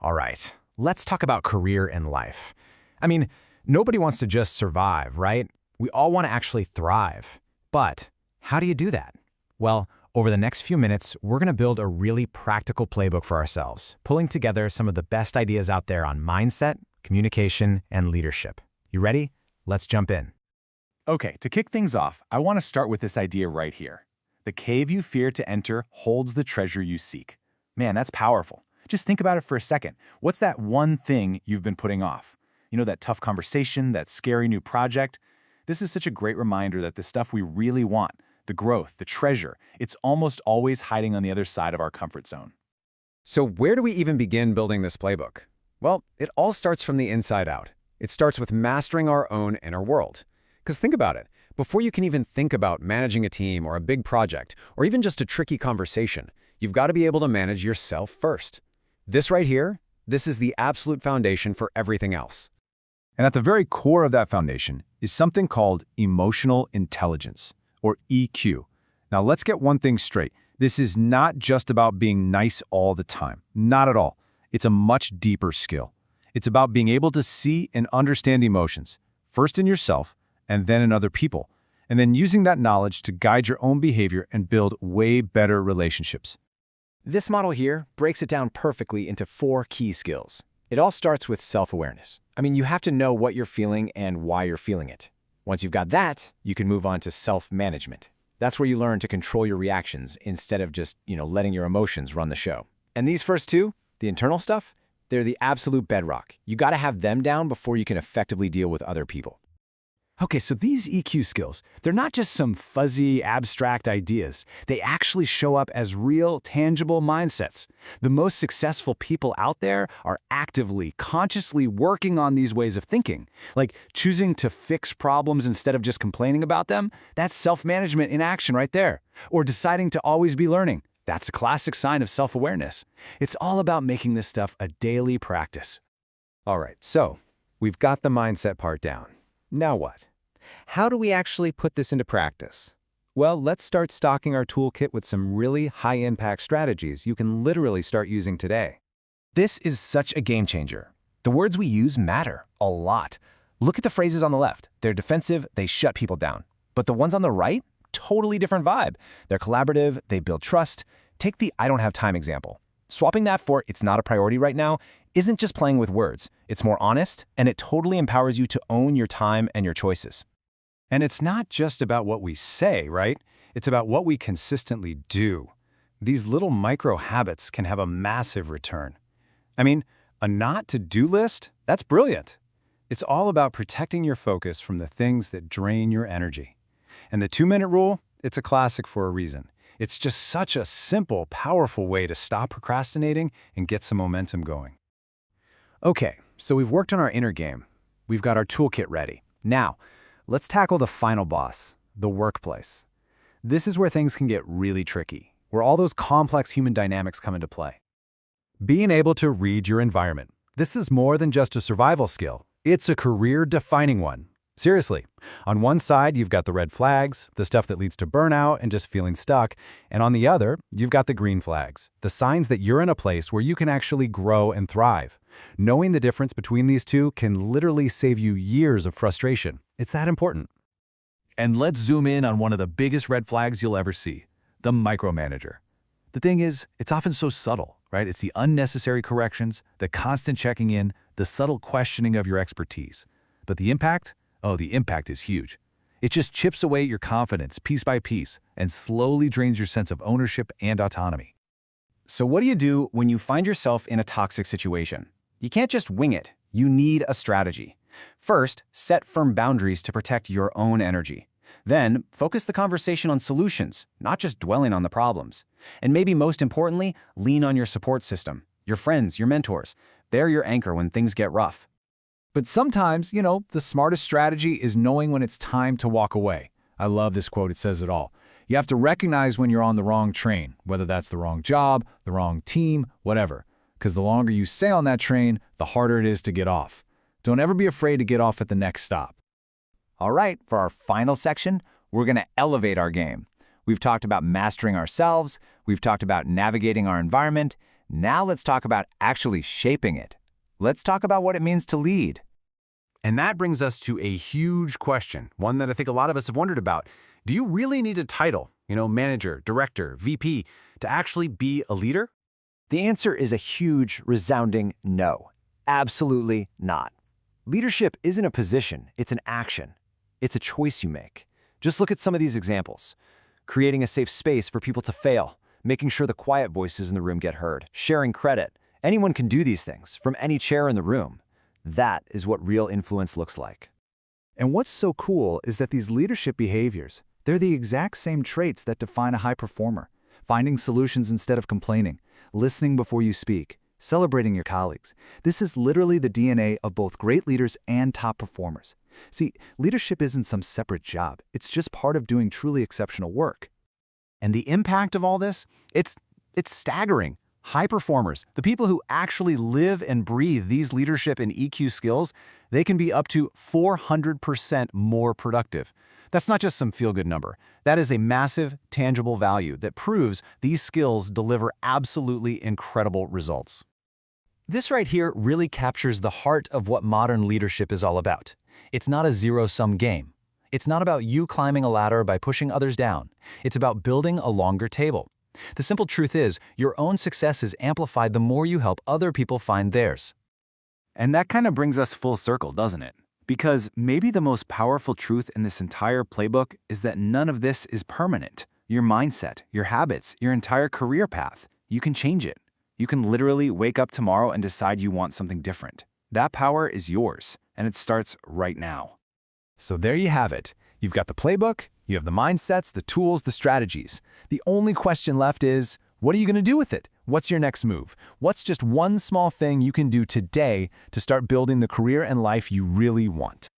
All right, let's talk about career and life. I mean, nobody wants to just survive, right? We all want to actually thrive. But how do you do that? Well, over the next few minutes, we're going to build a really practical playbook for ourselves, pulling together some of the best ideas out there on mindset, communication, and leadership. You ready? Let's jump in. Okay, to kick things off, I want to start with this idea right here. The cave you fear to enter holds the treasure you seek. Man, that's powerful. Just think about it for a second. What's that one thing you've been putting off? You know, that tough conversation, that scary new project? This is such a great reminder that the stuff we really want, the growth, the treasure, it's almost always hiding on the other side of our comfort zone. So where do we even begin building this playbook? Well, it all starts from the inside out. It starts with mastering our own inner world. Because think about it, before you can even think about managing a team or a big project, or even just a tricky conversation, you've got to be able to manage yourself first. This right here, this is the absolute foundation for everything else. And at the very core of that foundation is something called emotional intelligence, or EQ. Now let's get one thing straight. This is not just about being nice all the time. Not at all. It's a much deeper skill. It's about being able to see and understand emotions, first in yourself and then in other people, and then using that knowledge to guide your own behavior and build way better relationships. This model here breaks it down perfectly into 4 key skills. It all starts with self-awareness. I mean, you have to know what you're feeling and why you're feeling it. Once you've got that, you can move on to self-management. That's where you learn to control your reactions instead of just, letting your emotions run the show. And these first 2, the internal stuff, they're the absolute bedrock. You got to have them down before you can effectively deal with other people. Okay, so these EQ skills, they're not just some fuzzy, abstract ideas. They actually show up as real, tangible mindsets. The most successful people out there are actively, consciously working on these ways of thinking. Like choosing to fix problems instead of just complaining about them. That's self-management in action right there. Or deciding to always be learning. That's a classic sign of self-awareness. It's all about making this stuff a daily practice. All right, so we've got the mindset part down. Now what? How do we actually put this into practice? Well, let's start stocking our toolkit with some really high-impact strategies you can literally start using today. This is such a game changer. The words we use matter a lot. Look at the phrases on the left. They're defensive, they shut people down. But the ones on the right, totally different vibe. They're collaborative, they build trust. Take the "I don't have time" example. Swapping that for "it's not a priority right now" isn't just playing with words. It's more honest, and it totally empowers you to own your time and your choices. And it's not just about what we say, right? It's about what we consistently do. These little micro habits can have a massive return. I mean, a not-to-do list? That's brilliant. It's all about protecting your focus from the things that drain your energy. And the 2-minute rule? It's a classic for a reason. It's just such a simple, powerful way to stop procrastinating and get some momentum going. Okay, so we've worked on our inner game. We've got our toolkit ready. Now, let's tackle the final boss, the workplace. This is where things can get really tricky, where all those complex human dynamics come into play. Being able to read your environment. This is more than just a survival skill. It's a career-defining one. Seriously, on one side, you've got the red flags, the stuff that leads to burnout and just feeling stuck, and on the other, you've got the green flags, the signs that you're in a place where you can actually grow and thrive. Knowing the difference between these two can literally save you years of frustration. It's that important. And let's zoom in on one of the biggest red flags you'll ever see, the micromanager. The thing is, it's often so subtle, right? It's the unnecessary corrections, the constant checking in, the subtle questioning of your expertise. But the impact? Oh, the impact is huge. It just chips away at your confidence piece by piece and slowly drains your sense of ownership and autonomy. So what do you do when you find yourself in a toxic situation? You can't just wing it. You need a strategy. First, set firm boundaries to protect your own energy. Then, focus the conversation on solutions, not just dwelling on the problems. And maybe most importantly, lean on your support system, your friends, your mentors. They're your anchor when things get rough. But sometimes, the smartest strategy is knowing when it's time to walk away. I love this quote, it says it all. You have to recognize when you're on the wrong train, whether that's the wrong job, the wrong team, whatever. Because the longer you stay on that train, the harder it is to get off. Don't ever be afraid to get off at the next stop. All right, for our final section, we're going to elevate our game. We've talked about mastering ourselves, we've talked about navigating our environment. Now let's talk about actually shaping it. Let's talk about what it means to lead. And that brings us to a huge question, one that I think a lot of us have wondered about. Do you really need a title, manager, director, VP, to actually be a leader? The answer is a huge, resounding no. Absolutely not. Leadership isn't a position, it's an action. It's a choice you make. Just look at some of these examples. Creating a safe space for people to fail, making sure the quiet voices in the room get heard, sharing credit. Anyone can do these things, from any chair in the room. That is what real influence looks like. And what's so cool is that these leadership behaviors, they're the exact same traits that define a high performer. Finding solutions instead of complaining, listening before you speak, celebrating your colleagues. This is literally the DNA of both great leaders and top performers. See, leadership isn't some separate job. It's just part of doing truly exceptional work. And the impact of all this? It's staggering. High performers, the people who actually live and breathe these leadership and EQ skills, they can be up to 400% more productive. That's not just some feel-good number. That is a massive, tangible value that proves these skills deliver absolutely incredible results. This right here really captures the heart of what modern leadership is all about. It's not a zero-sum game. It's not about you climbing a ladder by pushing others down. It's about building a longer table. The simple truth is, your own success is amplified the more you help other people find theirs. And that kind of brings us full circle, doesn't it? Because maybe the most powerful truth in this entire playbook is that none of this is permanent. Your mindset, your habits, your entire career path, you can change it. You can literally wake up tomorrow and decide you want something different. That power is yours, and it starts right now. So there you have it. You've got the playbook, you have the mindsets, the tools, the strategies. The only question left is, what are you going to do with it? What's your next move? What's just one small thing you can do today to start building the career and life you really want?